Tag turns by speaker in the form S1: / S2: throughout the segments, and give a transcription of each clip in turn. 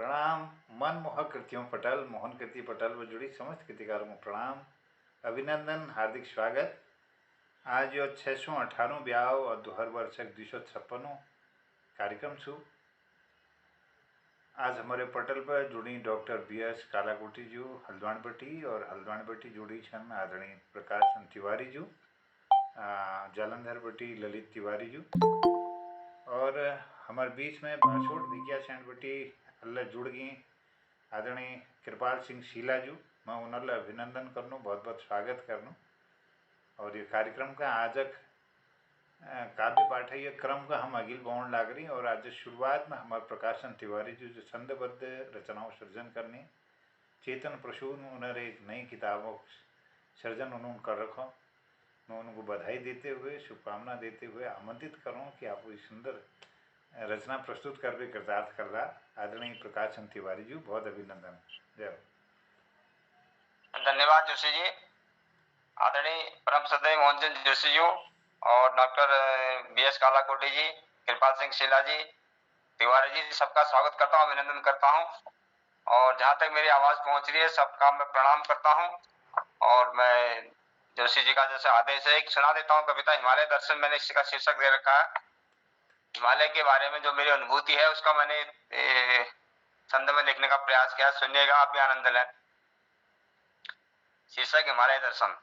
S1: प्रणाम। मन मोहक कृतियों पटल मोहन कृति पटल व जुड़ी समस्त कृतिकारों को प्रणाम, अभिनंदन, हार्दिक स्वागत। आज जो 618 ब्याह और 2000 256 कार्यक्रम छू। आज हमारे पटल पर जुड़ी डॉक्टर BS कालाकोटी जू हल्द्वानी बटी और हल्द्वानी बटी जुड़ी छन आदरणीय प्रकाश तिवारी जू, जालंधर बटी ललित तिवारी जू और हमारे बीच में बासोट भिकिया सैंड बटी अल्लाह जुड़ गई आदरणीय कृपाल सिंह शीला जू। मैं उन्हें अभिनंदन करनू, बहुत बहुत स्वागत करनू। और ये कार्यक्रम का आजक काव्य पाठ है, ये क्रम का हम अगिल बौन लाग रही। और आज शुरुआत में हमारे प्रकाशन तिवारी जी जो छंदबद्ध रचनाओं सृजन करने चेतन प्रसून उन्हें एक नई किताबों सृजन उन्होंने कर रखो। मैं उनको बधाई देते हुए, शुभकामना देते हुए आमंत्रित करूँ कि आप इस सुंदर रचना प्रस्तुत करके कृतार्थ कर रहा आदरणीय प्रकाश चंद तिवारी जी, बहुत अभिनंदन। जय हो।
S2: धन्यवाद जोशी जी। आदरणीय परम सदैव मोहनचंद जोशी जी और डॉक्टर BS कालाकोटी जी, कृपाल सिंह शीला जी, तिवारी जी, सबका स्वागत करता हूँ, अभिनंदन करता हूँ। और जहाँ तक मेरी आवाज पहुंच रही है सबका मैं प्रणाम करता हूँ। और मैं जोशी जी का जैसे आदेश है एक सुना देता हूँ कविता, हिमालय दर्शन। मैंने इसका शीर्षक दे रखा है। हिमालय के बारे में जो मेरी अनुभूति है उसका मैंने छंद में लिखने का प्रयास किया। सुनिएगा, आप भी आनंद लें। शीर्षक हिमालय दर्शन।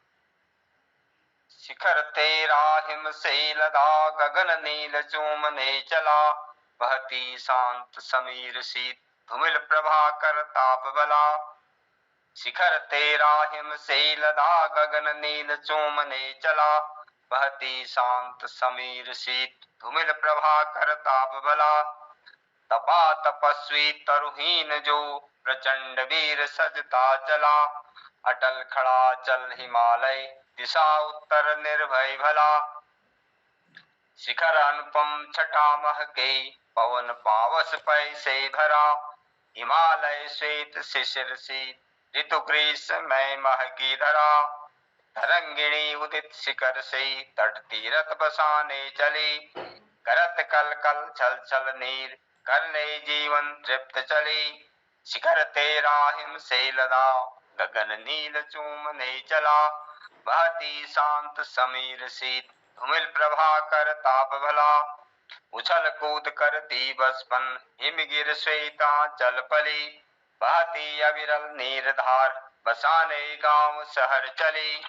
S2: शिखर तेरा हिमशैल दा, गगन नील चूमने चला, बहती शांत समीर शीत, धूमिल प्रभाकर ताप बला। शिखर तेरा हिमशैल दा, गगन नील चूमने चला, बहती शांत समीर शीत, धूमिल प्रभाकर ताप बला। तपा तपस्वी तरुहीन जो, प्रचंड वीर सजता चला, अटल खड़ा चल हिमालय, दिशा उत्तर निर्भय भला। शिखर अनुपम छटा महके, पवन पावस पै से भरा, हिमालय श्वेत शिशिर शीत, ऋतु ग्रीष्म में महकी धरा। तरंगिणी उदित शिखर से, तट तीरथ बसाने चली, करत कल कल छल छल नीर, करने जीवन तृप्त चली। शिखर तेरा हिमशैल दा, गगन नील चूमने चला, बहती शांत समीर शीत, धूमिल प्रभाकर ताप भला। उछल कूद करती बचपन, हिमगिर श्वेता चल पली, बहती अविरल नीर धार, बसाने गांव शहर चली।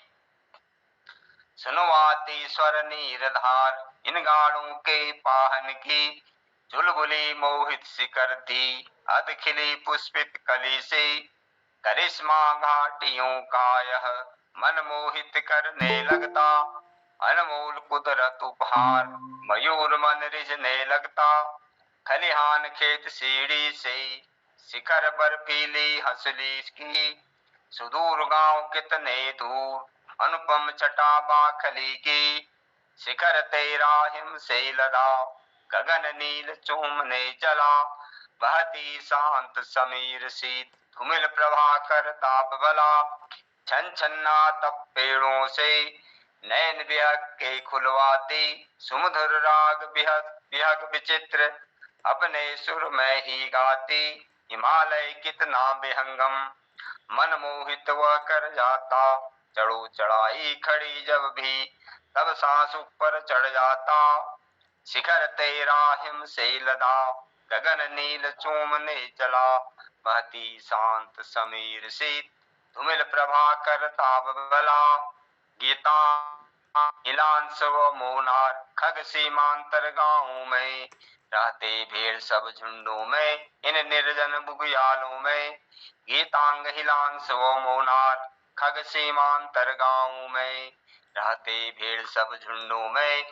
S2: सुनवाती स्वर नीर धार, इन गाड़ों के पाहन की, चुलबुली मोहित शिखर थी, अध खिली पुष्पित कली से। करिश्मा घाटियों का यह मन मोहित करने लगता, अनमोल कुदरत उपहार, मयूर मन रिझने लगता। खलिहान खेत सीढ़ी से, शिखर बर्फीली हंसली की, सुदूर गांव कितने दूर, अनुपम छटा बाखली की। शिखर तेरा हिमशैल दा, गगन नील चूमने चला, बहती शांत समीर शीत, धूमिल प्रभाकर ताप बला। छन छन्ना तप पेड़ों से, नैन बिहक के खुलवाती, सुमधुर राग बिहक विचित्र, अपने सुर में ही गाती। हिमालय कितना विहंगम, मन मोहित वह कर जाता, चढ़ो चढ़ाई खड़ी जब भी, तब सांस ऊपर चढ़ जाता। शिखर तेरा हिमशैल दा, गगन नील चूमने चला, बहती शांत समीर शीत, धूमिल प्रभाकर ताप बला। गीता इलांस व मोनार, खग सीमांतर गांवों में, रहते भेड़ सब झुंडों में, इन निर्जन बुग्यालों में। गीतांग हिलांस व मोनार, खग सीमांतर गांवों में, रहते भेड़ सब झुंडों में,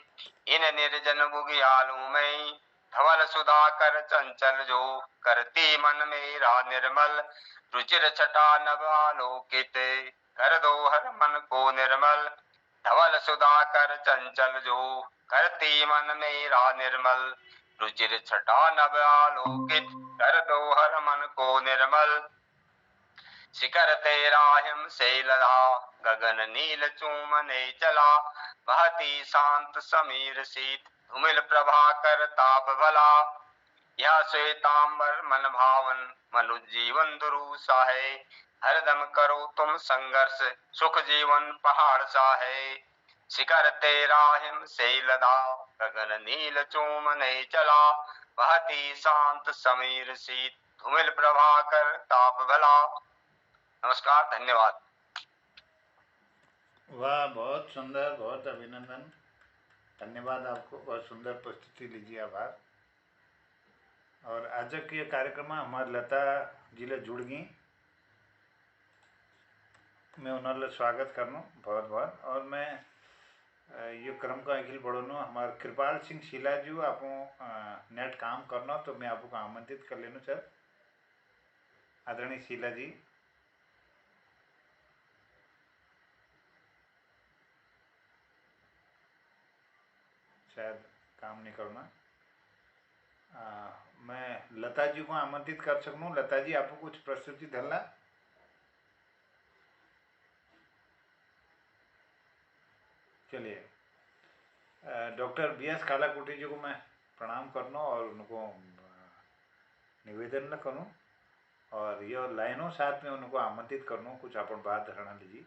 S2: इन निर्जन बुग्यालों में। धवल सुधाकर चंचल जो, करती मन मेरा निर्मल, रुचिर छटा नभ आलोकित, कर दो हर मन को निर्मल। धवल सुधाकर चंचल जो, करती मन मेरा निर्मल, रुचिर छटा नभ आलोकित, कर दो हर मन को निर्मल। शिखर तेरा हिमशैल दा, गगन नील चूमने चला, बहती शांत समीर शीत, धूमिल प्रभाकर ताप भला। या श्वेतांबर मन भावन मनु जीवन दुरूसा है। हरदम करो तुम संघर्ष सुख जीवन पहाड़ सा है। शिखर तेरा हिम से लदा गगन नील चूम नहीं चला। बहती शांत समीर शीत धूमिल प्रभाकर ताप भला। नमस्कार, धन्यवाद।
S1: वाह, बहुत सुंदर, बहुत अभिनंदन, धन्यवाद आपको, बहुत सुंदर प्रस्तुति लीजिए, आभार। और आज के कार्यक्रम में हमारे लता जिले जुड़ गई, मैं उन्होंने स्वागत करना बहुत बहुत। और मैं ये क्रम का अखिल बढ़ोनो हमारे कृपाल सिंह शीला जी आप नेट काम करना, तो मैं आपको आमंत्रित कर लेना सर, आदरणीय शीला जी। शायद काम नहीं करना। मैं लता जी को आमंत्रित कर सकूँ। लता जी, आपको कुछ प्रस्तुति धरना। चलिए, डॉक्टर बी एस कालाकोटी जी को मैं प्रणाम करना और उनको निवेदन न करूँ, और यह लाइनों साथ में उनको आमंत्रित करना, कुछ अपन बात धारणा लीजिए।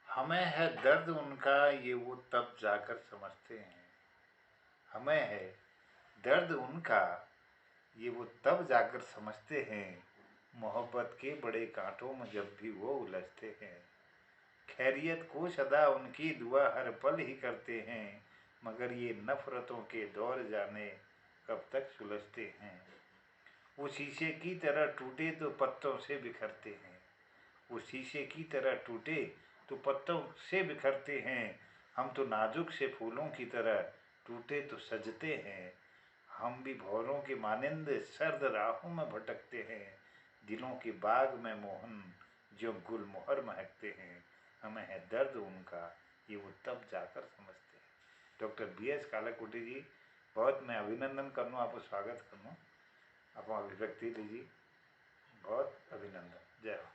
S1: हमें है दर्द उनका ये वो तब जाकर समझते हैं। हमें है दर्द उनका ये वो तब जाकर समझते हैं। मोहब्बत के बड़े कांटों में जब भी वो उलझते हैं। खैरियत को सदा उनकी दुआ हर पल ही करते हैं। मगर ये नफरतों के दौर जाने कब तक सुलझते हैं। वो शीशे की तरह टूटे तो पत्तों से बिखरते हैं। वो शीशे की तरह टूटे तो पत्तों से बिखरते हैं। हम तो नाजुक से फूलों की तरह टूटे तो सजते हैं। हम भी भौरों के मानिंद सर्द राहों में भटकते हैं। दिलों के बाग में मोहन जो गुलमोहर महकते हैं। हमें है दर्द उनका ये वो तब जाकर समझते हैं। डॉक्टर बी एस कालाकोटी जी, बहुत मैं अभिनंदन करूँ, आपको स्वागत करूँ, आप अभिव्यक्ति लीजिए, बहुत अभिनंदन, जय हो।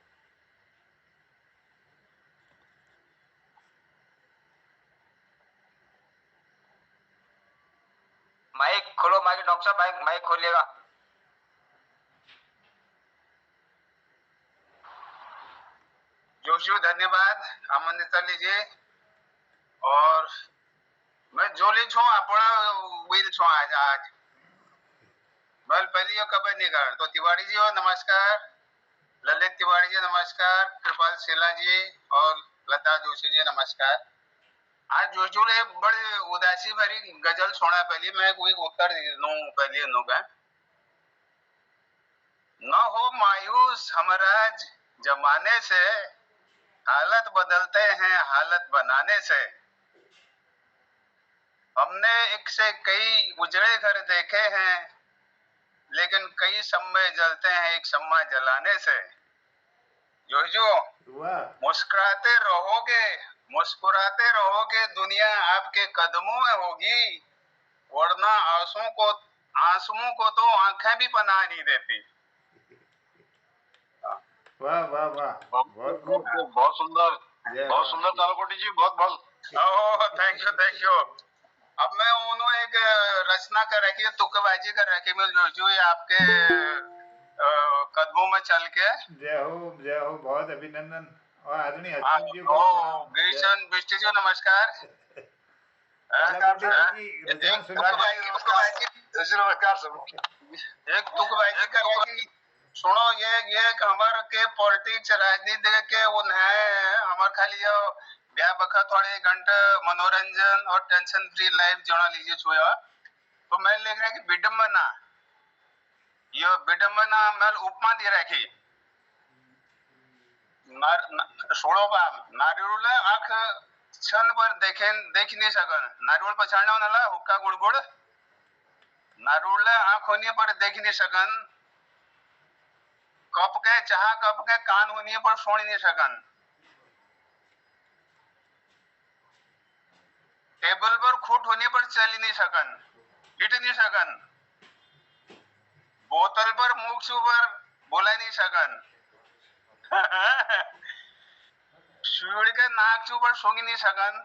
S2: माइक खोलो, माइक डॉक्टर साहब, माइक माइक खोलिएगा। जोशियो, धन्यवाद, आमंत्रित लीजिए। और मैं जोली छू आपण विल छू आज बल पहली खबर नहीं कर तो तिवारी जी हो नमस्कार, ललित तिवारी जी नमस्कार, कृपाल शेला जी और लता जोशी जी नमस्कार। आज जोशुल बड़े उदासी भरी गजल सुना। पहले मैं कोई उत्तर दू पहले का न हो मायूस हमराज जमाने से, हालत बदलते हैं हालत बनाने से। हमने एक से कई उजड़े घर देखे हैं, लेकिन कई शम्मे जलते हैं एक शम्मा जलाने से। जो मुस्कुराते रहोगे दुनिया आपके कदमों में होगी, वरना आंसुओं को तो आंखें भी पनाह नहीं देती।
S1: वाह वाह वाह,
S2: बहुत सुंदर कालाकोटी जी, बहुत बहुत थैंक यू। अब मैं उन्होंने एक रचना कर रखी है, तुक्केबाजी कर रखी है जो आपके कदमों में चल के।
S1: जय हो, बहुत अभिनंदन। और आदरणीय
S2: ग्रीशन बिष्टी जी नमस्कार। एक तुकबाजी कर रखी, सुनो ये हमार के पॉलिटिक्स राजनीति के उन्हें हमार खाली जो ब्याह बखा थोड़े घंटे मनोरंजन और टेंशन फ्री लाइफ जोड़ा लीजिए छुआ। तो मैं लिख रहा कि विडम्बना, ये विडम्बना मैं उपमा दे रखी। सोड़ो बा नारियल आंख क्षण पर देख नहीं सकन। नारियल पछाड़ने वाला हुक्का गुड़ नारियल आंख होने पर देख नहीं सकन। कप के कान होने पर सुन नहीं सकन। टेबल पर खूट होने पर चल नहीं सकन, लिट नहीं सकन। बोतल पर मुख पर बोला नहीं सकन। सूर्य के नाक पर सूंघ नहीं सकन।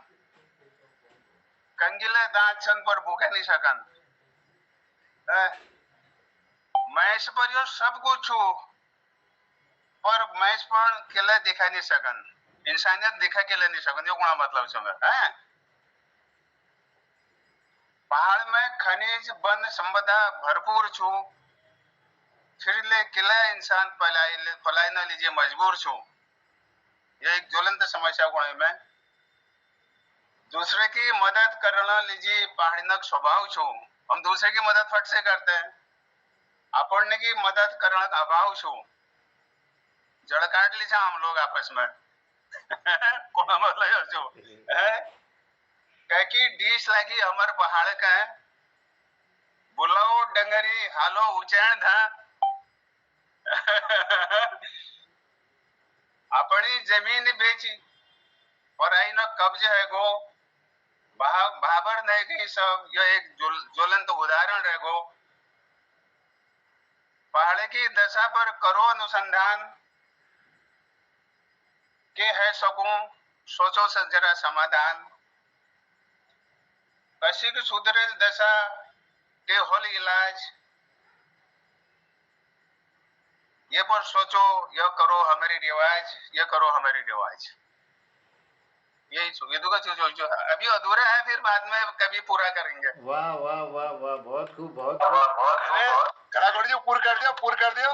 S2: कंगीले दांत छन पर भूखे नहीं सकन। महेश पर यो सब कुछ छू पर महेश पण केले दिखाई नहीं सकन इंसानियत दिखा के ले नहीं सकन यो कोणा मतलब छे हैं पहाड़ में खनिज वन संपदा भरपूर छू फिर ले किला इंसान पलायन लीजिए मजबूर छू ये एक ज्वलंत समस्या कोण है मैं दूसरे की मदद करना लीजिए पहाड़ी नक स्वभाव छू हम दूसरे की मदद फट से करते हैं अपन की मदद करने का अभाव छू जड़ काट ली हम लोग आपस में कोण मतलब छू कह की डिश लगी हमर पहाड़ का बुलाओ डंगरी हालो उचैन था अपनी जमीन बेची और आई न कब्ज है गो बाबर नहीं गई सब यह एक ज्वलंत उदाहरण है गो पहाड़ की दशा पर करो अनुसंधान के है सकूं सोचो से जरा समाधान कशी की सुधरेल दशा के होल इलाज ये पर सोचो यह करो हमारी रिवाज ये करो हमारी रिवाज यही का जो जो अभी अधूरा है फिर बाद में कभी पूरा करेंगे
S1: वाह वाह वाह वाह बहुत खूब बहुत खूब
S3: करा कर दियो पूर कर दियो कर दियो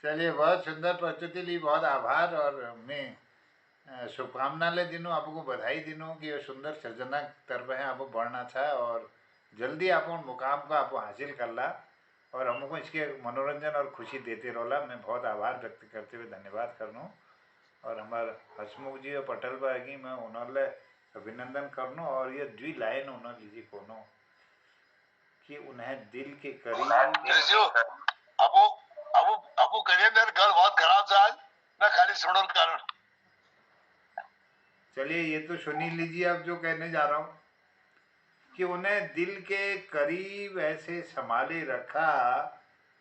S1: चलिए बहुत सुंदर प्रस्तुति ली बहुत आभार और मैं शुभकामना ले दिनों आपको बधाई दिनों कि ये सुंदर सृजना तरफ है आपको बढ़ना था और जल्दी आप मुकाम को आप हासिल कर ला और हमको इसके मनोरंजन और खुशी देते रहोला मैं बहुत आभार व्यक्त करते हुए धन्यवाद करनू और हमारे हसमुख जी और पटेल भाई की मैं उन्होंने अभिनंदन करनू और ये द्वि लाइन उन्होंने लीजिए कोनो कि उन्हें दिल के करीब
S3: अबू करिए मेरे घर बहुत खराब था आज मैं खाली सुनने के कारण
S1: चलिए ये तो सुनी लीजिए अब जो कहने जा रहा हूँ कि उन्हें दिल के करीब ऐसे संभाले रखा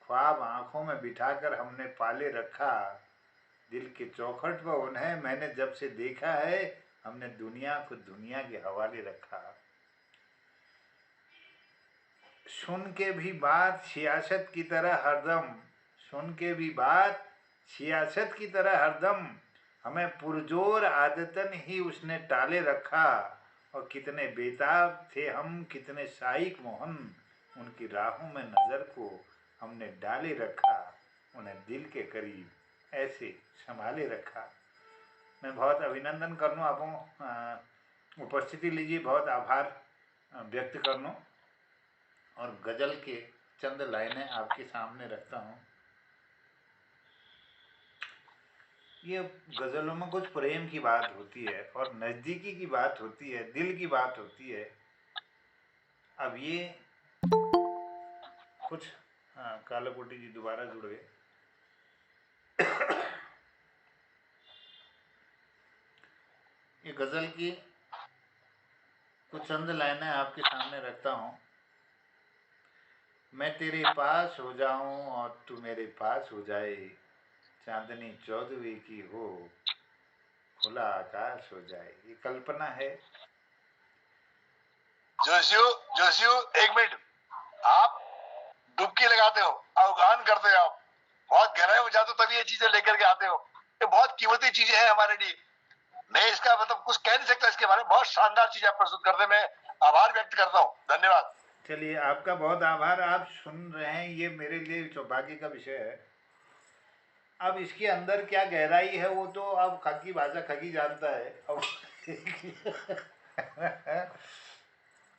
S1: ख्वाब आंखों में बिठाकर हमने पाले रखा दिल के चौखट पर उन्हें मैंने जब से देखा है हमने दुनिया को दुनिया के हवाले रखा सुन के भी बात सियासत की तरह हरदम सुन के भी बात सियासत की तरह हरदम हमें पुरजोर आदतन ही उसने टाले रखा और कितने बेताब थे हम कितने शाइक मोहन उनकी राहों में नज़र को हमने डाले रखा उन्हें दिल के करीब ऐसे संभाले रखा मैं बहुत अभिनंदन करनू आपको उपस्थिति लीजिए बहुत आभार व्यक्त करनू और गज़ल के चंद लाइनें आपके सामने रखता हूँ ये गज़लों में कुछ प्रेम की बात होती है और नज़दीकी की बात होती है दिल की बात होती है अब ये कुछ कालाकोटी जी दोबारा जुड़ गए ये गज़ल की कुछ चंद लाइनें आपके सामने रखता हूँ मैं तेरे पास हो जाऊं और तू मेरे पास हो जाए चांदनी चौदहवीं की हो खुला आकाश हो जाए ये कल्पना है
S3: जोशियो एक मिनट आप डुबकी लगाते हो अवगाहन करते हो आप बहुत गहराई हो जाते हो तभी ये चीजें लेकर के आते हो ये बहुत कीमती चीजें हैं हमारे लिए मैं इसका मतलब कुछ कह नहीं सकता इसके बारे में बहुत शानदार चीज आप प्रस्तुत करते मैं आभार व्यक्त करता हूँ धन्यवाद
S1: चलिए आपका बहुत आभार आप सुन रहे हैं ये मेरे लिए सौभाग्य का विषय है अब इसके अंदर क्या गहराई है वो तो अब खगी भाषा खगी जानता है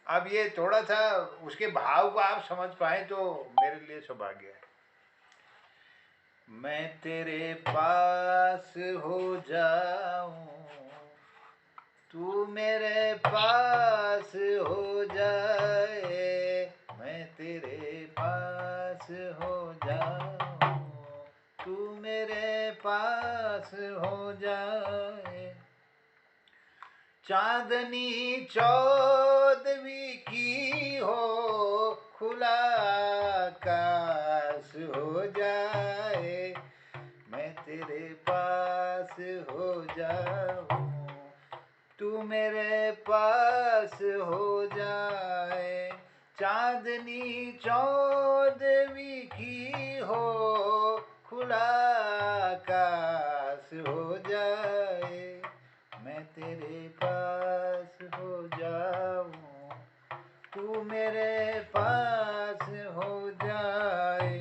S1: अब ये थोड़ा सा उसके भाव को आप समझ पाए तो मेरे लिए सौभाग्य है मैं तेरे पास हो जाऊं तू मेरे पास हो जाए मैं तेरे पास हो जाऊं तू मेरे पास हो जाए चांदनी चौदहवीं की हो खुला आकाश हो जाए मैं तेरे पास हो जाऊं तू मेरे पास हो जाए, चांदनी चौदवी की हो, खुला आकाश हो जाए, मैं तेरे पास हो जाऊं, तू मेरे पास हो जाए।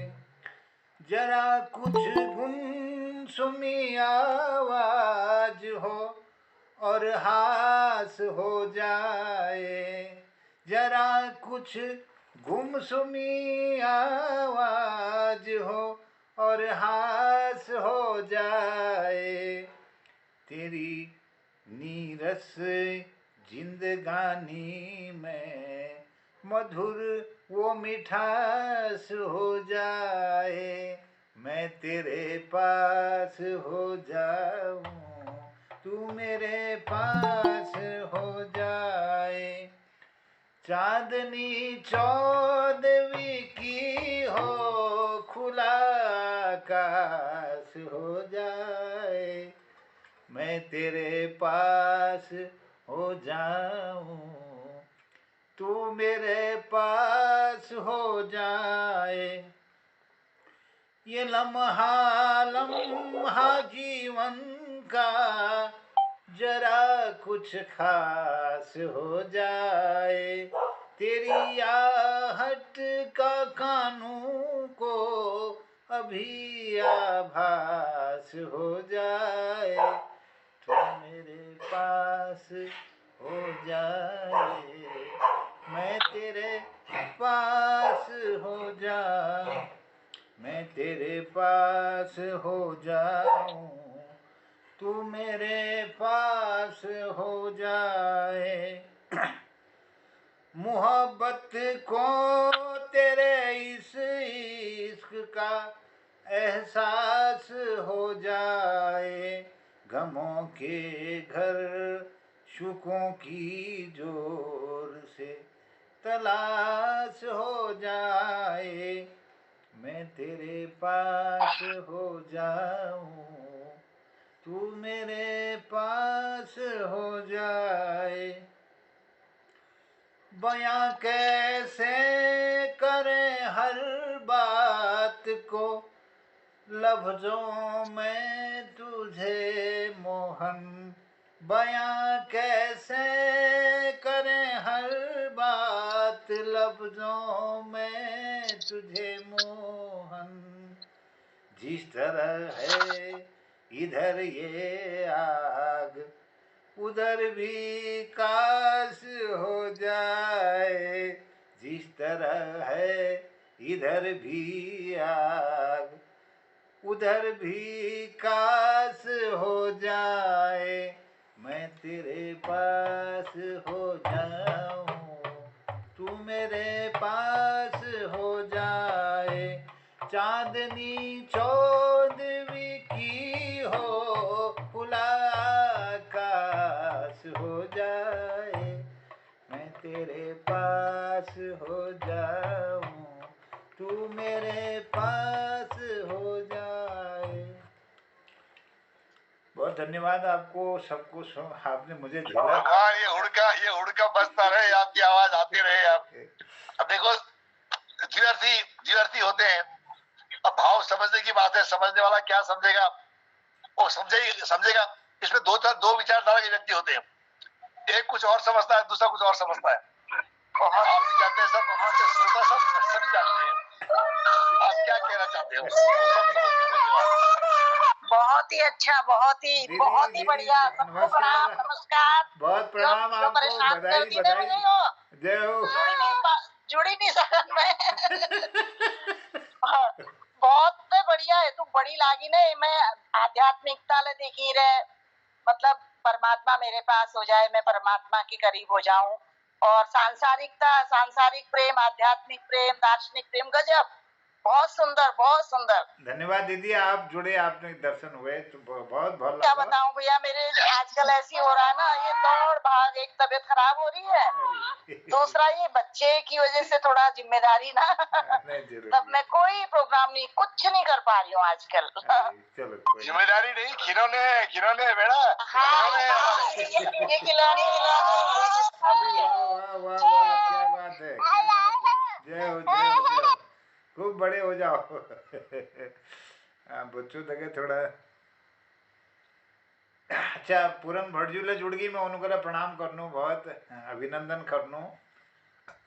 S1: जरा कुछ गुमसुमी आवाज हो और हास हो जाए, जरा कुछ गुमसुमी आवाज हो और हास हो जाए, तेरी नीरस जिंदगानी में मधुर वो मिठास हो जाए, मैं तेरे पास हो जाऊं, तू मेरे पास हो जाए। चांदनी चौदवी की हो, खुला आकाश हो जाए, मैं तेरे पास हो जाऊं, तू मेरे पास हो जाए। ये लम्हा लम्हा जीवन का जरा कुछ खास हो जाए, तेरी आहट का कानों को अभी आभास हो जाए, तू मेरे पास हो जाए, मैं तेरे पास हो जाऊं, मैं तेरे पास हो जाऊं, तू मेरे पास हो जाए। मोहब्बत को तेरे इस इश्क का एहसास हो जाए, गमों के घर सुखों की जोर से तलाश हो जाए, मैं तेरे पास हो जाऊं, तू मेरे पास हो जाए। बयां कैसे करें हर बात को लफ्जों में तुझे मोहन, बयां कैसे करें हर बात लफ्जों में तुझे मोहन, जिस तरह है इधर ये आग उधर भी काश हो जाए, जिस तरह है इधर भी आग उधर भी काश हो जाए, मैं तेरे पास हो जाऊं, तू मेरे पास हो जाए। चांदनी चौदवी की हो, खुला आकाश हो जाए, मैं तेरे पास हो जाऊं, तू मेरे पास हो जाए। बहुत धन्यवाद आपको सबको, आपने मुझे झेला।
S3: भगवान ये हुड़का बजता रहे, आपकी आवाज आती रहे। आप अब देखो, जीवार्थी होते हैं, अब भाव समझने की बात है, समझने वाला क्या समझेगा वो समझेगा। इसमें दो विचारधारा के व्यक्ति होते हैं, एक कुछ और समझता है, दूसरा कुछ और समझता है। आप भी जानते हैं, सब श्रोता सभी जानते हैं। आप क्या कहना चाहते हो?
S4: बहुत ही अच्छा, बहुत ही बढ़िया। सबको प्रणाम, नमस्कार।
S1: बहुत प्रणाम आपको,
S4: परेशान
S1: बधाई
S4: कर दी
S1: बधाई, जय हो।
S4: जुड़ी नहीं सकन में। बहुत बढ़िया है, तू बड़ी लागी ने। मैं आध्यात्मिकता ले देखी रे, मतलब परमात्मा मेरे पास हो जाए, मैं परमात्मा के करीब हो जाऊं। और सांसारिक प्रेम, आध्यात्मिक प्रेम, दार्शनिक प्रेम, गजब बहुत सुंदर, बहुत सुंदर।
S1: धन्यवाद दीदी, आप जुड़े, आपने दर्शन हुए तो बहुत बहुत
S4: क्या
S1: लगा।
S4: बताऊं भैया, मेरे आजकल ऐसी हो रहा है ना, ये दौड़ भाग, एक तबीयत खराब हो रही है, दूसरा ये बच्चे की वजह से थोड़ा जिम्मेदारी ना
S1: नहीं जरूर।
S4: तब मैं कोई प्रोग्राम नहीं, कुछ नहीं कर पा रही हूँ आजकल।
S1: चलो कोई
S3: जिम्मेदारी नहीं, खिलौने बेड़ा,
S4: हाँ, ये खिलौने
S1: वाह वाह वाह वाह, क्या बात है, क्या बात है। जय हो जय हो जय हो, खूब बड़े हो जाओ। बच्चों तक थोड़ा अच्छा पूरन भटजूले जुड़ गई, मैं उनको प्रणाम करनू, बहुत अभिनंदन करनू।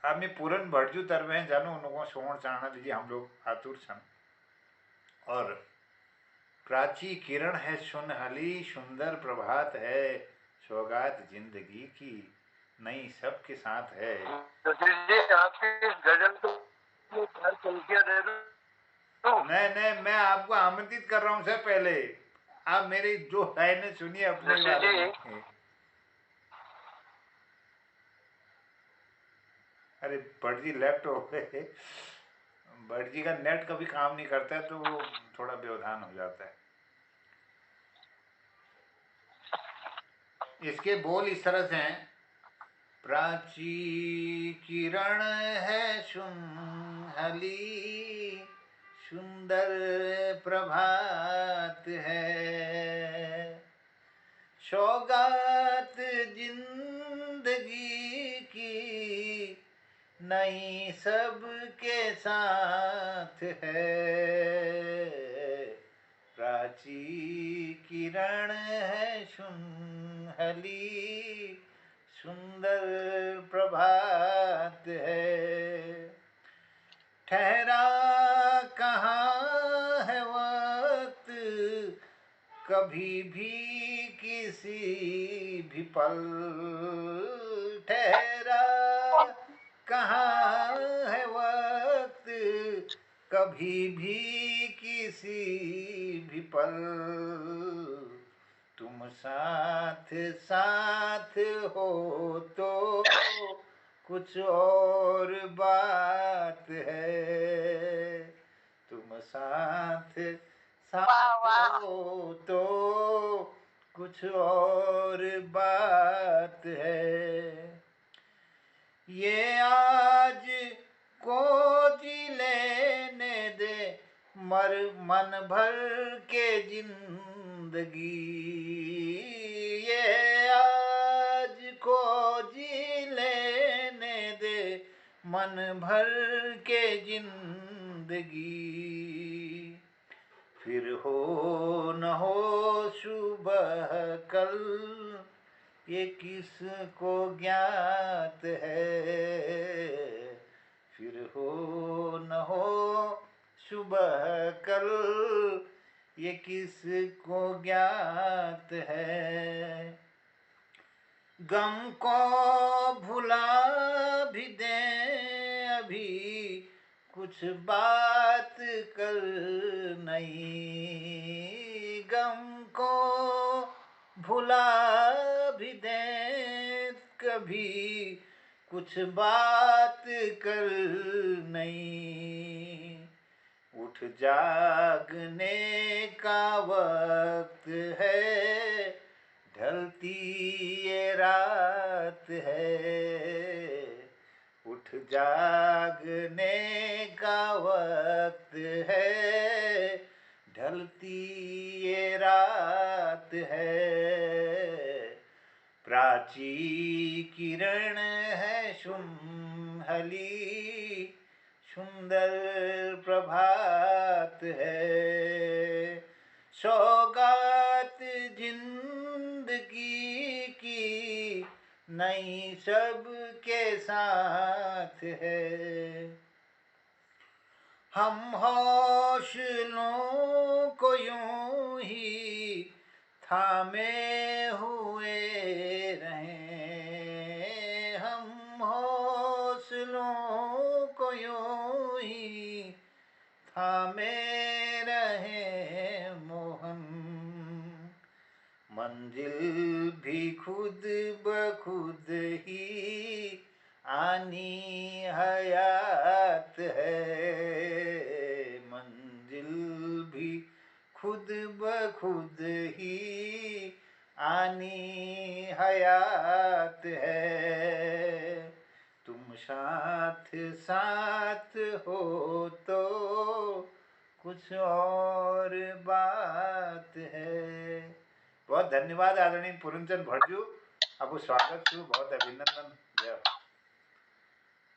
S1: आपने पूरन भटजू तरवे जानू उनको सोण चाणा दीजिए, हम लोग आतुर छन। और प्राची किरण है सुनहली, सुंदर प्रभात है, सौगात जिंदगी की नई सबके साथ है।
S3: जी आपकी गजल तो चार पंक्तियां दे दूं।
S1: नहीं नहीं, मैं आपको आमंत्रित कर रहा हूँ सर, पहले आप मेरी जो लाइनें सुनिए अपने
S3: ऋषि
S1: बारे
S3: जी।
S1: में। अरे भट जी लेफ्ट हो गए, भट जी का नेट कभी काम नहीं करता है तो वो थोड़ा व्यवधान हो जाता है। इसके बोल इस तरह से हैं, प्राची किरण है सुनहली, सुंदर प्रभात है, सौगात जिंदगी की नई सबके साथ है, प्राची किरण है सुनहली, सुंदर प्रभात है, ठहरा कहाँ है वक्त कभी भी किसी भी पल, ठहरा कहाँ है वक्त कभी भी किसी भी पल, तुम साथ साथ हो तो कुछ और बात है, तुम साथ
S4: वाह,
S1: साथ
S4: वाह।
S1: हो तो कुछ और बात है, ये आज को जी लेने दे मर मन भर के जिंदगी, ये आज को जी लेने दे मन भर के जिंदगी, फिर हो न हो सुबह कल ये किसको ज्ञात है, फिर हो न हो सुबह कल ये किसको ज्ञात है, गम को भुला भी दें अभी कुछ बात कर नहीं, गम को भुला भी दें कभी कुछ बात कर नहीं, उठ जागने का वक्त है, ढलती ये रात है, उठ जागने का वक्त है, ढलती ये रात है, प्राची किरण है सुनहली, सुंदर प्रभात है, सौगात जिंदगी की नई सबके साथ है, हम हौसलों को यूं ही थामे हुए रहें, हम हौसलों को यूं ही थामे रहें मोहन, मंजिल भी खुद ब खुद ही आनी हयात है, खुद ही आनी हयात है। तुम साथ साथ हो तो कुछ और बात है। बहुत धन्यवाद आदरणीय पूर्णचंद भट्ट जी, आपको स्वागत छू, बहुत अभिनंदन, जय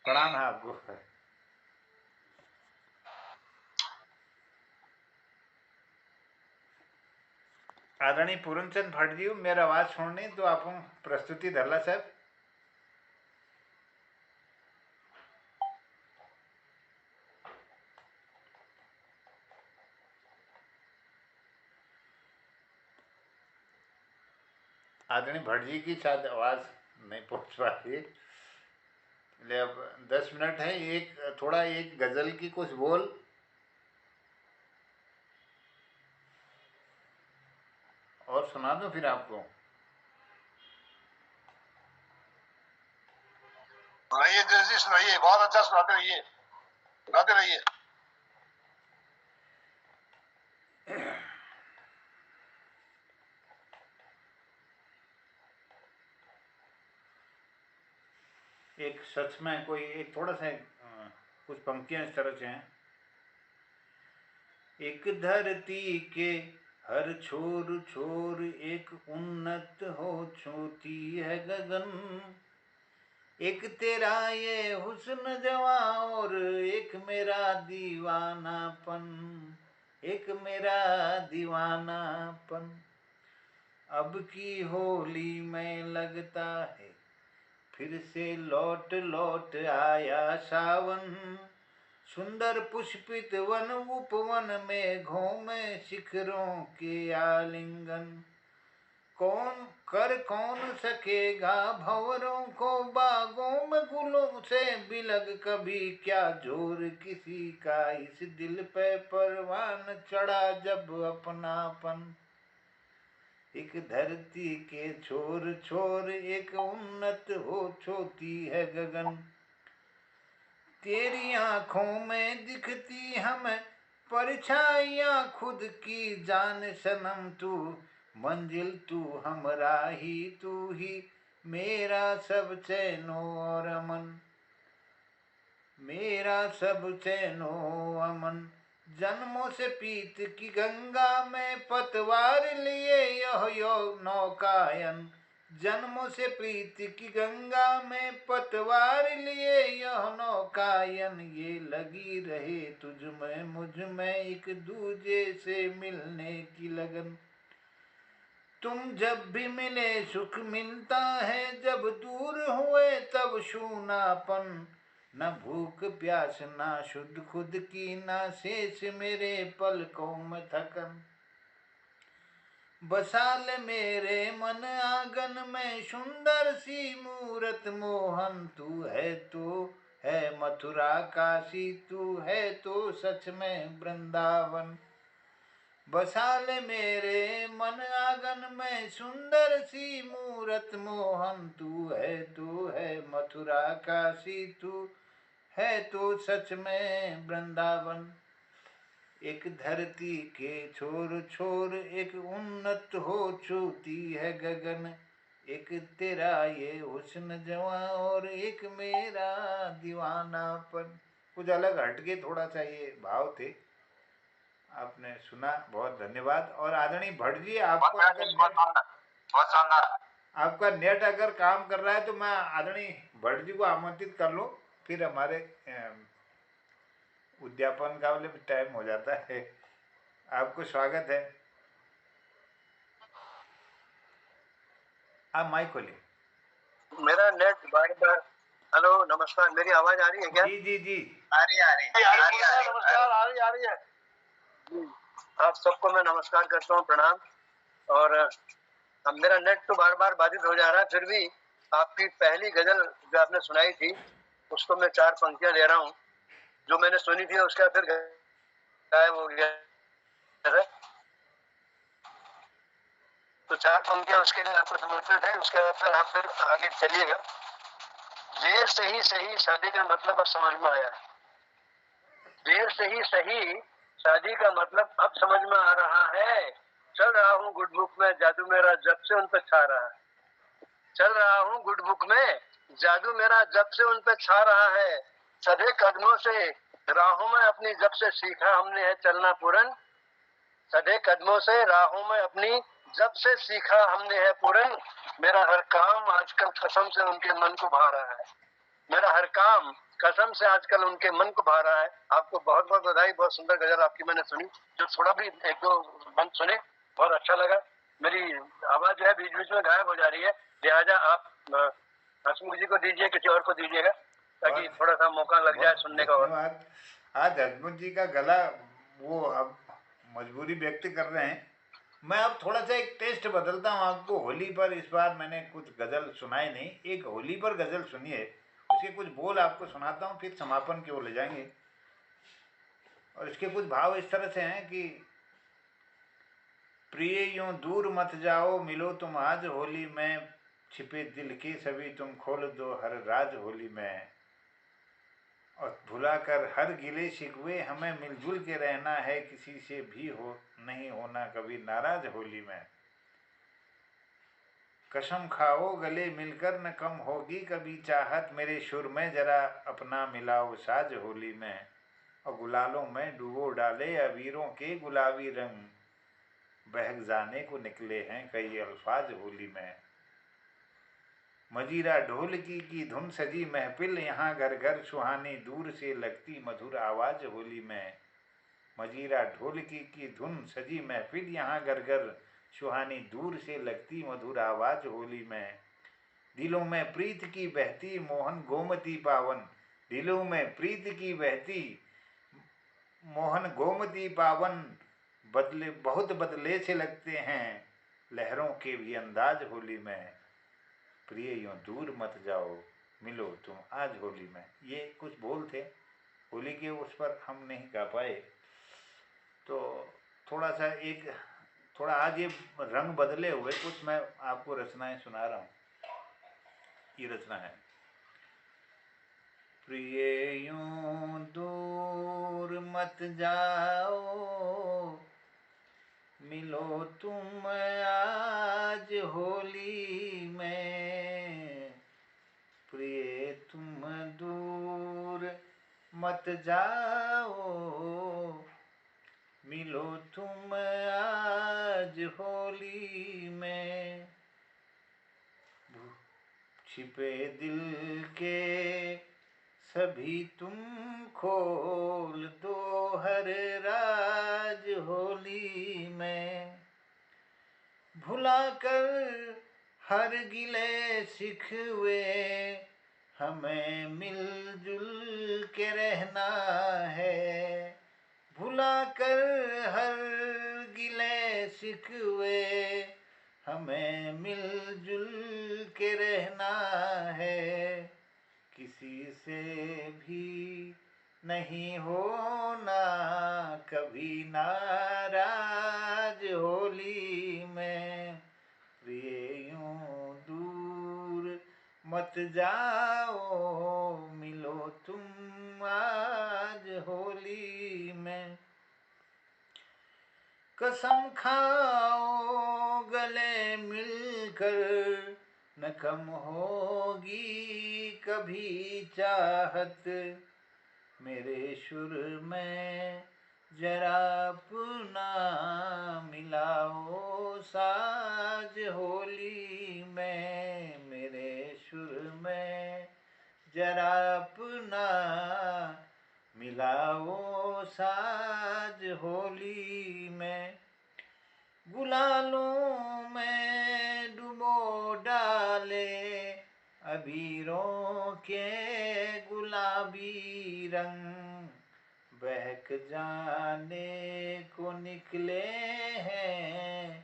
S1: प्रणाम है आपको। आदरणीय पूर्णचंद भट्ट जी, मेरा आवाज छोड़ने तो आप प्रस्तुति धरला साहब। आदरणीय भट्ट जी की शायद आवाज नहीं पहुंच पा रही है, इसलिए अब 10 मिनट है। एक गजल की कुछ बोल और सुना दूं फिर आपको।
S3: सुनाइए जस जी, सुनाइए, बहुत अच्छा सुनाते रहिए, सुनाते रहिए।
S1: एक सच में कोई एक थोड़ा सा कुछ पंक्तियां इस तरह से हैं। एक धरती के हर छोर छोर एक उन्नत हो छोटी है गगन। एक तेरा ये हुस्न जवां और एक मेरा दीवानापन, एक मेरा दीवानापन। अब की होली में लगता है फिर से लौट लौट आया सावन। सुंदर पुष्पित वन उपवन में घूमे शिखरों के आलिंगन। कौन सकेगा भंवरों को बागों में गुलों से बिलग। कभी क्या जोर किसी का इस दिल पे परवान चढ़ा जब अपनापन। एक धरती के छोर छोर एक उन्नत हो छोटी है गगन। तेरी आंखों में दिखती हमें परछाइयां खुद की जान सनम। तू मंजिल तू हमरा ही, तू ही मेरा सब चैनो और अमन, मेरा सब चैनो अमन। जन्मों से पीत की गंगा में पतवार लिए यो नौकायन। जन्मों से प्रीत की गंगा में पतवार लिए यह नौकायन। ये लगी रहे तुझ में मुझ में एक दूजे से मिलने की लगन। तुम जब भी मिले सुख मिलता है, जब दूर हुए तब शूनापन। न भूख प्यास ना शुद्ध खुद की, ना शेष मेरे पलकों में थकन। बसा ले मेरे मन आंगन में सुंदर सी मूरत मोहन। तू है तो है मथुरा काशी, तू है तो सच में वृंदावन। बसा ले मेरे मन आंगन में सुंदर सी मूरत मोहन। तू है मथुरा काशी, तू है तो सच में वृंदावन। एक धरती के छोर छोर एक उन्नत हो छोटी है गगन। एक तेरा ये हुस्न जवां और एक मेरा दीवानापन। कुछ अलग हटके थोड़ा सा ये भाव थे, आपने सुना, बहुत धन्यवाद। और आदरणीय भट्ट जी, आपको अगर
S2: बहुत शानदार।
S1: आपका नेट अगर काम कर रहा है तो मैं आदरणीय भट्ट जी को आमंत्रित कर लूँ, फिर हमारे उद्यापन का वाले टाइम हो जाता है। आपको स्वागत है, आप माइक खोलिए।
S5: मेरा नेट बार बार। हेलो नमस्कार, मेरी आवाज आ रही है क्या?
S1: जी जी जी
S2: आ रही है।
S3: नमस्कार, आ रही है।
S5: आप सबको मैं नमस्कार करता हूँ, प्रणाम। और अब मेरा नेट तो बार बार बाधित हो जा रहा है, फिर भी आपकी पहली गजल जो आपने सुनाई थी उसको मैं 4 पंक्तियां ले रहा हूँ। जो मैंने सुनी थी उसका फिर गायब हो गया है, तो 4 पंक्तियां उसके लिए आपको समर्पित है। उसके बाद फिर आप फिर आगे चलिएगा। देर से ही सही शादी का मतलब अब समझ में आया है। देर से ही सही शादी का मतलब अब समझ में आ रहा है। चल रहा हूँ गुड बुक में, जादू मेरा जब से उन पे छा रहा है। चल रहा हूँ गुड बुक में, जादू मेरा जब से उन पे छा रहा है। सधे कदमों से राहों में अपनी जब से सीखा हमने है चलना पूरन। सधे कदमों से राहों में अपनी जब से सीखा हमने है पूरन। मेरा हर काम आजकल कसम से उनके मन को भा रहा है। मेरा हर काम कसम से आजकल उनके मन को भा रहा है। आपको बहुत बहुत बधाई, बहुत सुंदर गजल आपकी मैंने सुनी। जो थोड़ा भी एक दो बंद सुने बहुत अच्छा लगा। मेरी आवाज जो है बीच बीच में गायब हो जा रही है, लिहाजा आप हसमुख जी को दीजिए, किसी और को दीजिएगा, ताकि थोड़ा सा मौका लग जाए सुनने का। और
S1: धन्यवाद। आज हसमुख जी का गला वो अब मजबूरी व्यक्त कर रहे हैं। मैं अब थोड़ा सा एक टेस्ट बदलता हूँ आपको। होली पर इस बार मैंने कुछ गज़ल सुनाई नहीं, एक होली पर गज़ल सुनिए, उसके कुछ बोल आपको सुनाता हूँ, फिर समापन की ओर ले जाएंगे। और इसके कुछ भाव इस तरह से हैं कि प्रिय यूं दूर मत जाओ, मिलो तुम आज होली में, छिपे दिल के सभी तुम खोल दो हर राज होली में। और भुलाकर हर गिले शिकवे, हमें मिलजुल के रहना है, किसी से भी हो नहीं होना कभी नाराज होली में। कसम खाओ गले मिलकर न कम होगी कभी चाहत, मेरे सुर में जरा अपना मिलाओ साज होली में। और गुलालों में डुबो डाले अबीरों के गुलाबी रंग, बहक जाने को निकले हैं कई अल्फाज होली में। मजीरा ढोलकी की धुन सजी महफिल, यहाँ घर घर सुहानी दूर से लगती मधुर आवाज होली में। मजीरा ढोलकी की धुन सजी महफिल, यहाँ घर घर सुहानी दूर से लगती मधुर आवाज होली में। दिलों में प्रीत की बहती मोहन गोमती पावन, दिलों में प्रीत की बहती मोहन गोमती पावन, बदले बहुत बदले से लगते हैं लहरों के भी अंदाज होली में। प्रिय यूं दूर मत जाओ, मिलो तुम आज होली में। ये कुछ बोल थे होली के, उस पर हम नहीं गा पाए, तो थोड़ा सा एक थोड़ा आज ये रंग बदले हुए कुछ मैं आपको रचनाएं सुना रहा हूँ। ये रचना है। प्रिय यूं दूर मत जाओ, मिलो तुम आज होली में। प्रिय तुम दूर मत जाओ, मिलो तुम आज होली में। छिपे दिल के सभी तुम खोल दो हर राज होली में। भुलाकर हर गिले शिकवे, हमें मिलजुल के रहना है। भुलाकर हर गिले शिकवे, हमें मिलजुल के रहना है। किसी से भी नहीं होना कभी नाराज होली में। प्रिय यूं दूर मत जाओ, मिलो तुम आज होली में। कसम खाओ गले मिलकर न कम होगी कभी चाहत, मेरे सुर में जरा अपना मिलाओ साज होली में। मेरे सुर में जरा अपना मिलाओ साज होली में। गुलालों में डुबो डाले अबीरों के गुलाबी रंग, बहक जाने को निकले हैं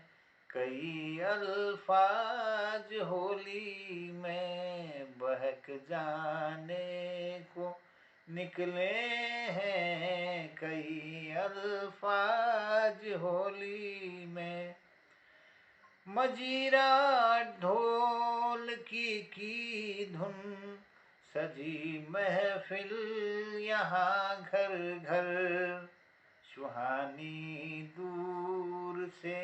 S1: कई अल्फाज होली में। बहक जाने को निकले हैं कई अल्फाज होली में। मजीरा ढोल की धुन सजी महफिल, यहाँ घर घर सुहानी दूर से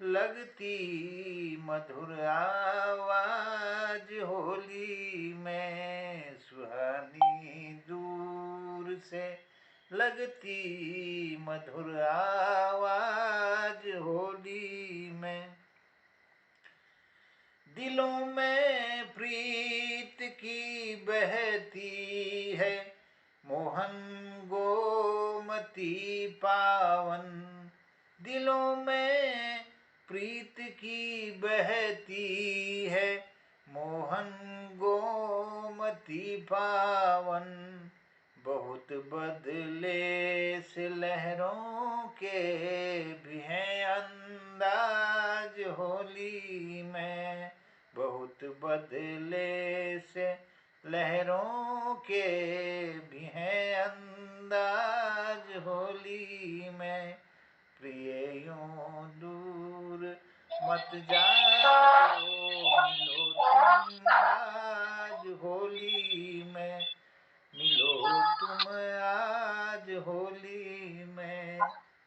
S1: लगती मधुर आवाज होली में, सुहानी दूर से लगती मधुर आवाज होली में। दिलों में प्रीत की बहती है मोहन गोमती पावन, दिलों में प्रीत की बहती है मोहन गोमती पावन। बहुत बदले से लहरों के भी हैं अंदाज होली में, बहुत बदले से लहरों के भी हैं अंदाज होली में। प्रिय यूं दूर मत जाओ, मिलो तुम आज होली में, मिलो तुम आज होली में,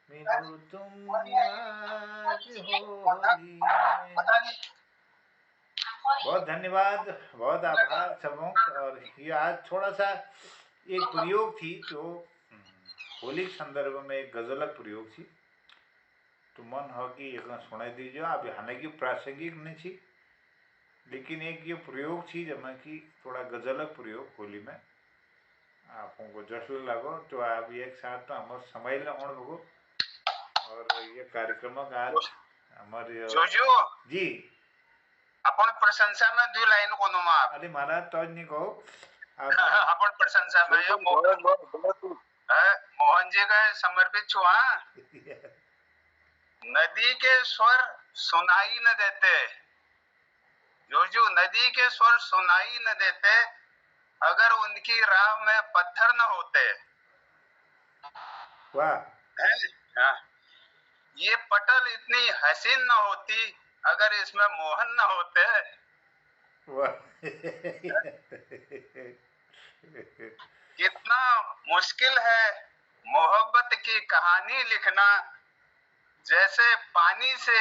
S1: मिलो तुम आज होली में। बहुत धन्यवाद, बहुत आभार सबों। और ये आज थोड़ा सा एक प्रयोग थी जो होली के संदर्भ में एक गजलक प्रयोग थी, तो मन हो कि एक सुनाई दीजिए। अब हालांकि प्रासंगिक नहीं थी, लेकिन एक ये प्रयोग थी जब कि थोड़ा गजलक प्रयोग होली में आपको जश्न लगो, तो आप एक साथ हमारे समय लगो। और ये कार्यक्रम आज हमारे जी
S2: अपन प्रशंसा में 2 लाइन कोनो मा
S1: अरे महाराज तो नहीं कहो
S2: अपन प्रशंसा में ये मोहन जी का समर्पित छुआ। नदी के स्वर सुनाई न देते, जो नदी के स्वर सुनाई न देते, अगर उनकी राह में पत्थर न होते।
S1: वाह।
S2: ये पटल इतनी हसीन न होती अगर इसमें मोहन न होते। कितना मुश्किल है मोहब्बत की कहानी लिखना, जैसे पानी से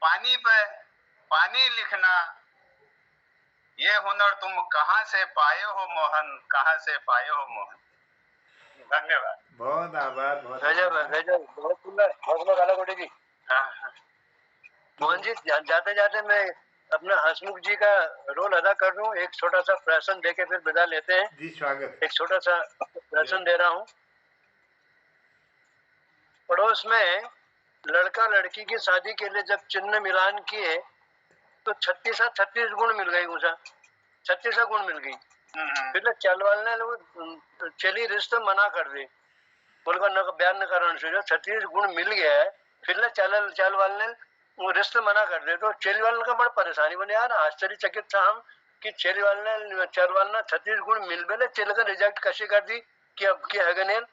S2: पानी पे पानी लिखना। ये हुनर तुम कहाँ से पाए हो मोहन, कहाँ से पाए हो मोहन। धन्यवाद,
S1: बहुत आभार, बहुत
S5: बहुत सुंदर कालाकोटी जी। मोहन जी, जाते जाते मैं अपना हंसमुख जी का रोल अदा कर दूं, एक छोटा सा प्रश्न देके फिर विदा लेते हैं।
S1: जी स्वागत।
S5: एक छोटा सा प्रश्न दे रहा हूँ। पड़ोस में लड़का लड़की की शादी के लिए जब चिन्ह मिलान किए तो 36 गुण मिल गई, मुझे 36 गुण मिल गई। फिर चलवाल ने चली रिश्ते मना कर दी, बोलकर न बयान न कारण से 36 गुण मिल गया है, फिर चलवाल ने वो रिश्ते मना कर दे। तो चेलीवाल का बड़ा परेशानी बने यार, आश्चर्यचकित था हम कि चेलीवाल ने 36 गुण मिल गए, चेल का रिजेक्ट कैसे कर दी कि अब क्या है गनेल।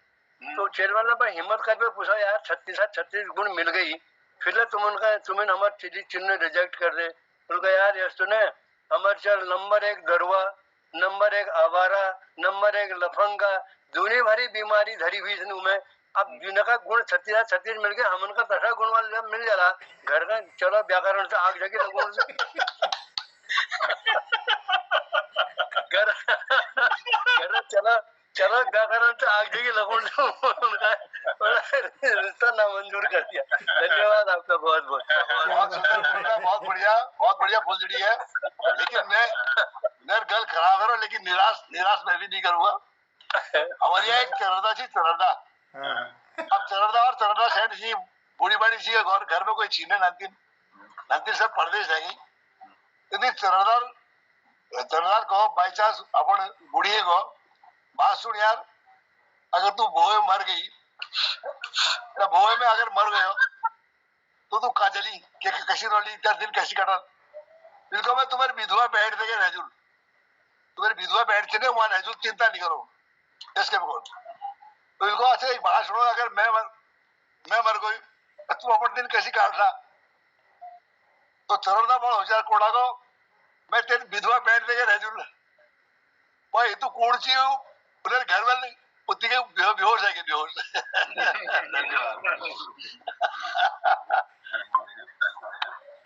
S5: तो चेलीवाल ने भाई हिम्मत करके पूछा यार 36 गुण मिल गई, फिर तुम्हें हमारे चिन्ह रिजेक्ट कर दे। उनका यार यश तो ने हमारे चल नंबर 1 गरुआ, नंबर 1 आवारा, नंबर 1 लफंगा, दुनिया भरी बीमारी धरी हुई में। अब जिनका गुण 36 मिल गया, हम उनका 10 गुण वाला मिल जा रहा घर का। चलो व्याकरण से आग जगी गुण से चलो व्याकरण से आग जगी लगुण उनका रिश्ता नामंजूर कर दिया। धन्यवाद आपका बहुत बहुत।
S3: बहुत बढ़िया फुलझड़ी है। लेकिन मैं गल खराब है, लेकिन निराश मैं भी नहीं करूंगा। हमारे यहाँ एक चरदा थी, चरदा। अब चरदा और चरदा सेठ जी बूढ़ी बाड़ी सी घर में कोई छीने नंतीन सब परदेश रहेगी। यदि चरदार को बाई चांस अपन बूढ़ी को बात सुन यार, अगर तू भोए मर गई तो भोए में अगर मर गयो तो तू काजली के कशी रोली तेरा दिन कैसी कटल। बिल्कुल मैं तुम्हारी विधवा बैठ देंगे रहजुल, तुम्हारी विधवा बैठ थे वहां रहजुल, चिंता नहीं करो इसके बोल। तो इनको अच्छा एक बात सुनो, अगर मैं मर गई तो तुम अपन दिन कैसी काट रहा। तो चरदा बड़ा होशियार कोड़ा को मैं तेरी विधवा बैठ देंगे रहजुल भाई, तू कौन सी हो उधर घर वाले पुत्री के बेहोश है कि बेहोश।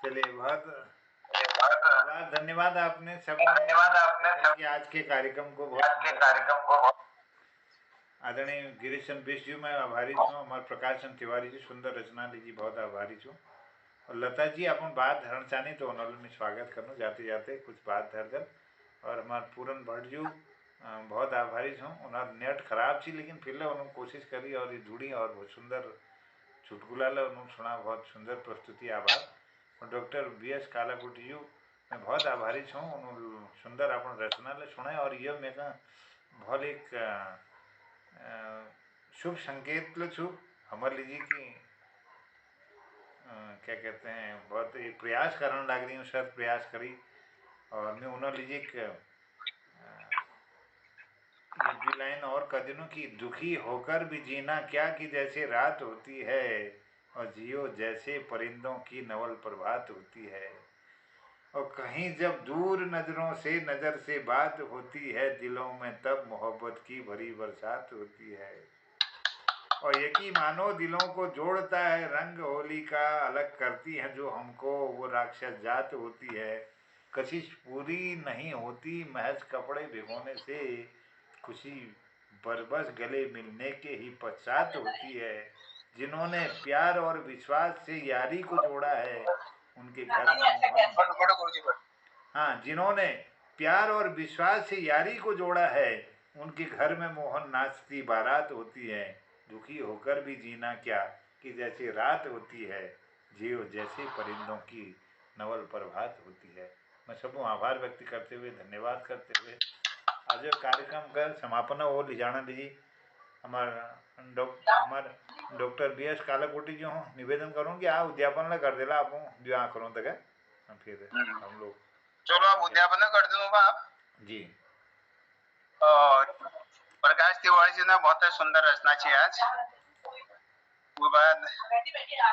S1: चलिए बहुत बहुत धन्यवाद आपने सब कि आज के कार्यक्रम को बहुत आदरणीय गिरीशन बिश जी मैं आभारी छूँ हमारे प्रकाशन तिवारी जी सुंदर रचना लीजिए बहुत आभारी छूँ और लता जी अपन बात धरण चाहनी तो उन्होंने में स्वागत करना जाते जाते कुछ बात धर कर और हमारे पूरन भट्ट जी बहुत आभारी छूँ उन्होंने नेट खराब थी लेकिन फिर उन्होंने कोशिश करी और ये जुड़ी और बहुत सुंदर चुटकुला उन्होंने सुना बहुत सुंदर प्रस्तुति आभार और डॉक्टर BS कालाकोटी जी मैं बहुत आभारी छूँ उन्होंने सुंदर अपन रचना ले सुना और ये मैं बहुत एक शुभ संकेत लो छू हमारे लीजिए कि क्या कहते हैं बहुत एक प्रयास करने लग रही हूँ सर प्रयास करी और मैं उन्होंने लीजिए एक लाइन और कर दिनों की दुखी होकर भी जीना क्या कि जैसे रात होती है और जियो जैसे परिंदों की नवल प्रभात होती है और कहीं जब दूर नजरों से नजर से बात होती है दिलों में तब मोहब्बत की भरी बरसात होती है और यकी मानो दिलों को जोड़ता है रंग होली का अलग करती है जो हमको वो राक्षस जात होती है कशिश पूरी नहीं होती महज कपड़े भिगोने से खुशी बरबस गले मिलने के ही पश्चात होती है जिन्होंने प्यार और विश्वास से यारी को जोड़ा है उनके घर में हाँ जिन्होंने प्यार और विश्वास से यारी को जोड़ा है उनके घर में मोहन नाचती बारात होती है दुखी होकर भी जीना क्या कि जैसे रात होती है जियो जैसे परिंदों की नवल प्रभात होती है मैं सबको आभार व्यक्त करते हुए धन्यवाद करते हुए आज कार्यक्रम का समापन हो ले जाना दीजिए हमार डॉक्टर BS कालाकोटी जो हूँ निवेदन करूँ कि आप उद्यापन ला कर देला आप जो आ करूँ तक फिर हम लोग
S2: चलो आप उद्यापन कर दूंगा आप
S1: जी
S2: प्रकाश तिवारी जी ने बहुत सुंदर रचना छी आज वो बाद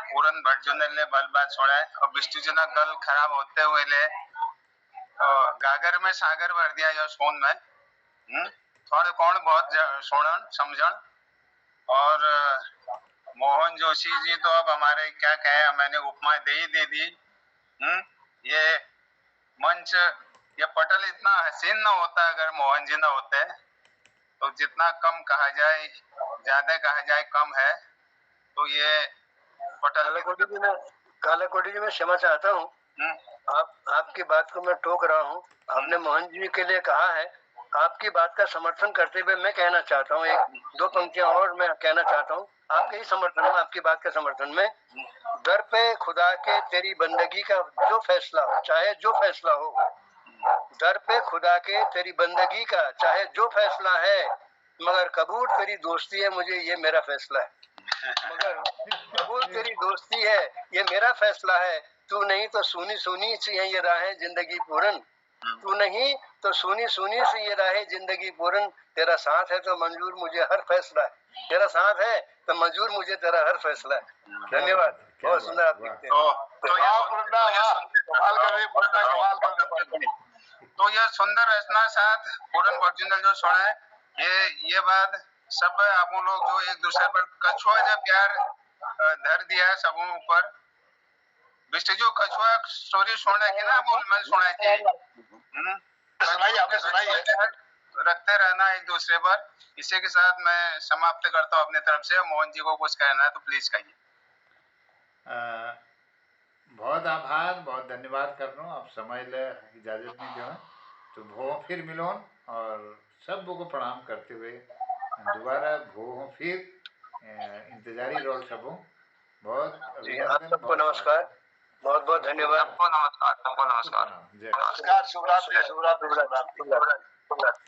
S2: पूरन भट्ट जी ने बल बात छोड़ा है और विष्णु जी ने गल खराब होते हुए ले गागर में सागर भर दिया या सोन में थोड़े कौन बहुत सोनन समझन और मोहन जोशी जी तो अब हमारे क्या कहे मैंने उपमा दे ही दे दी ये मंच ये पटल इतना हसीन ना होता अगर मोहन जी ना होते तो जितना कम कहा जाए ज्यादा कहा जाए कम है तो ये पटल
S5: कालाकोटी जी मैं क्षमा चाहता हूँ आपकी बात को मैं टोक रहा हूँ आपने मोहन जी के लिए कहा है आपकी बात का समर्थन करते हुए मैं कहना चाहता हूँ एक दो पंक्तियां और मैं कहना चाहता हूँ आपके ही समर्थन में आपकी बात के समर्थन में दर पे खुदा के तेरी बंदगी का जो फैसला हो चाहे जो फैसला हो दर पे खुदा के तेरी बंदगी का चाहे जो फैसला है मगर कबूल तेरी दोस्ती है मुझे ये मेरा फैसला है मगर कबूल तेरी दोस्ती है ये मेरा फैसला है तू नहीं तो सुनी सुनी सी है ये राहें जिंदगी पूरन तू नहीं तो सुनी सुनी सी ये राहें जिंदगी पूरन तेरा साथ है तो मंजूर मुझे हर फैसला है तेरा साथ है तो मंजूर मुझे तेरा हर फैसला है धन्यवाद बहुत सुंदर आप लिखते हैं
S2: तो यह सुंदर रचना साथ पूरन भट्ट जो सुना है ये बात सब आप लोग जो एक दूसरे पर कछुआ जो प्यार धर दिया है सबों ऊपर विष्णु जो कछुआ स्टोरी सुनने की ना मन सुना है
S3: सुनाइए आपने सुनाई है
S2: रखते रहना एक दूसरे पर इसी के साथ मैं समाप्त करता हूँ अपने तरफ से मोहन जी को कुछ कहना है तो प्लीज कहिए
S1: बहुत आभार बहुत धन्यवाद कर रहा हूँ आप समय ले इजाज़त नहीं दो तो भो फिर मिलो और सब को प्रणाम करते हुए दोबारा भो फिर इंतजारी रोल सब बहुत
S5: सबको नमस्कार बहुत बहुत धन्यवाद
S2: सबको नमस्कार
S3: नमस्कार शुभ रात्रि शुभ रात्रि शुभ रात्रि